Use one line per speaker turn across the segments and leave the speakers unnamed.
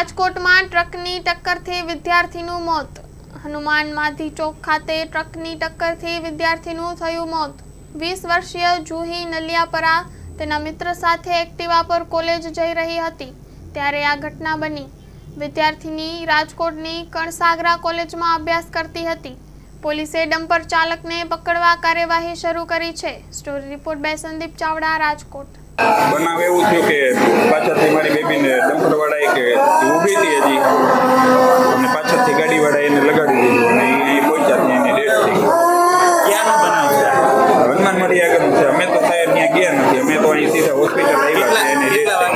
રાજકોટમાં ટ્રકની ટક્કરથી વિદ્યાર્થીનું મોત. હનુમાન માધી ચોક ખાતે ટ્રકની ટક્કરથી વિદ્યાર્થીનું થયું મોત. 20 વર્ષીય જુહી નલિયાપરા તેના મિત્ર સાથે એક્ટિવા પર કોલેજ જઈ રહી હતી ત્યારે આ ઘટના બની. વિદ્યાર્થીની રાજકોટની કણસાગરા કોલેજમાં અભ્યાસ કરતી હતી. પોલીસે ડમ્પર ચાલકને પકડવા કાર્યવાહી શરૂ કરી છે. Story report by Sandeep Chavda, Rajkot.
બનાવ એવું થયું કે પાછળથી મારી બેબીને ડમ્પરવાળાએ કે ઊભી હતી હજી અને પાછળથી ગાડીવાળાએ એને લગાડી દીધું અને એ પહોંચ્યા ત્યાં એને ડેથ થઈ.
ક્યાંનો બનાવ છે?
હનુમાન મારી આગળનું છે. અમે તો સાહેબ ત્યાં ગયા નથી. અમે તો અહીં સીધા હોસ્પિટલ આવ્યા છે. એને ડેથ થઈ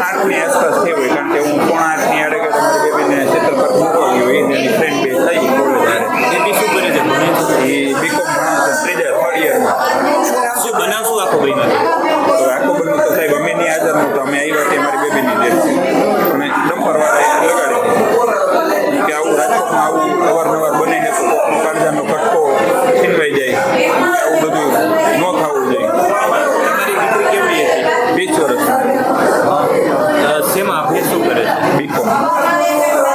8ની આસપાસ થઈ હોય, કારણ કે હું 7:30 આડે કે મારી બેબીને શેતર પર મૂકવા ગયો. એની ફ્રેન્ડ બે થઈ કોલેજ.
બેબી શું કરે છે? ભણે છે?
એ બીકોમ ભણાવે છે, ત્રીજા થર્ડ યરમાં.
શું બનાવ શું આખો બન્યો?
આખો બન્યું તો સાહેબ અમે નહીં હાજર નહોતો. અમે આવ્યા કે મારી બેબીની ડેથ અને ડમ્પરવાળાએ લગાડી દીધી કે આવું રાજકોટમાં આવું અવારનવાર બને છે તો કાળજાનો કટકો છીનવાઈ જાય, આવું બધું ન થવું જોઈએ.
તમારી દીકરી કેવડી હતી?
20 વર્ષ.
શેમાં અભ્યાસ શું કરે છે?
બીકોમ.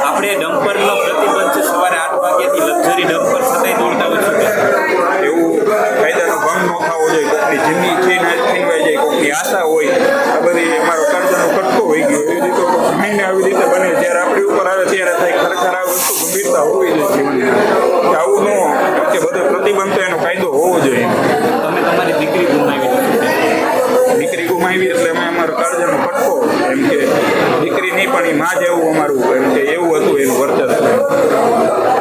આપણે ડમ્પરનો પ્રતિબંધ છે સવારે 8 વાગ્યાથી લક્ઝરી ડમ્પર છતાંય દોડતા હોય છે.
એવું કાયદાનો ભંગ ન થવો જોઈએ. કોઈની જિંદગી છીનવાઈ જાય, કોઈની આશા હોય, આ બધી અમારો કાળજાનો કટકો હોઈ ગયો. એવી રીતે જમીનને આવી રીતે બને જ્યારે આપણી ઉપર આવે ત્યારે થાય ખરેખર આ વસ્તુ ગંભીરતા હોવી જોઈએ જીવનમાં કે આવું ન કે બધો પ્રતિબંધ એનો કાયદો હોવો જોઈએ.
તમે તમારી દીકરી ગુમાવી દીધી.
દીકરી ગુમાવી એટલે અમે અમારો કાળજાનો કટકો એમ કે દીકરી નહીં પણ એ માં જેવું અમારું એમ કે એવું હતું એનું વર્ચસ્વ.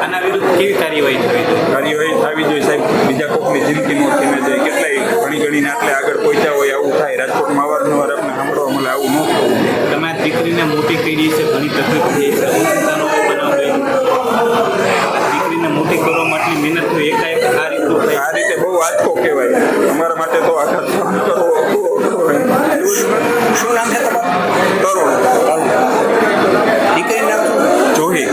આના વિરુદ્ધ કેવી કાર્યવાહી થવી જોઈએ?
કાર્યવાહી થવી જોઈએ સાહેબ. બીજા કોઈકની જિંદગી નો થઈને જાય. કેટલાય ઘણીને આટલે આગળ પહોંચ્યા હોય આવું થાય. રાજકોટમાં અવારનવાર આપણે સાંભળવા મળે, આવું ન થવું જોઈએ.
તમારી દીકરીને મોટી કરી છે, ઘણી તકલીફ થઈ છે, ચિંતાનો બનાવ બન્યો. દીકરીને મોટી કરવા માટે મહેનત તો એકાએક આ રીતનું થાય.
આ રીતે બહુ આંચકો કહેવાય. અમારા માટે તો આઘાત સહન કરવો.
શું નામ છે તમારું?
તરુણ.
દીકરીનું નામ શું?
જોહી.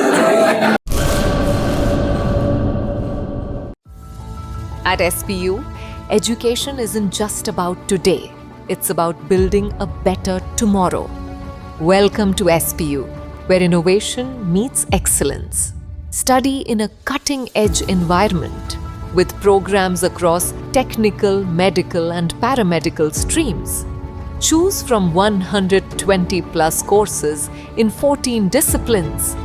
At SPU, education isn't just about today, it's about building a better tomorrow. Welcome to SPU, where innovation meets excellence. Study in a cutting-edge environment with programs across technical, medical and paramedical streams. Choose from 120 plus courses in 14 disciplines.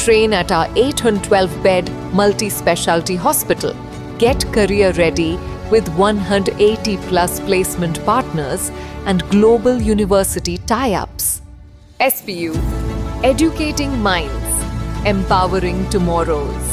Train at our 812-bed multi-specialty hospital. Get career ready with 180 plus placement partners and global university tie-ups. SPU, educating minds, empowering tomorrows.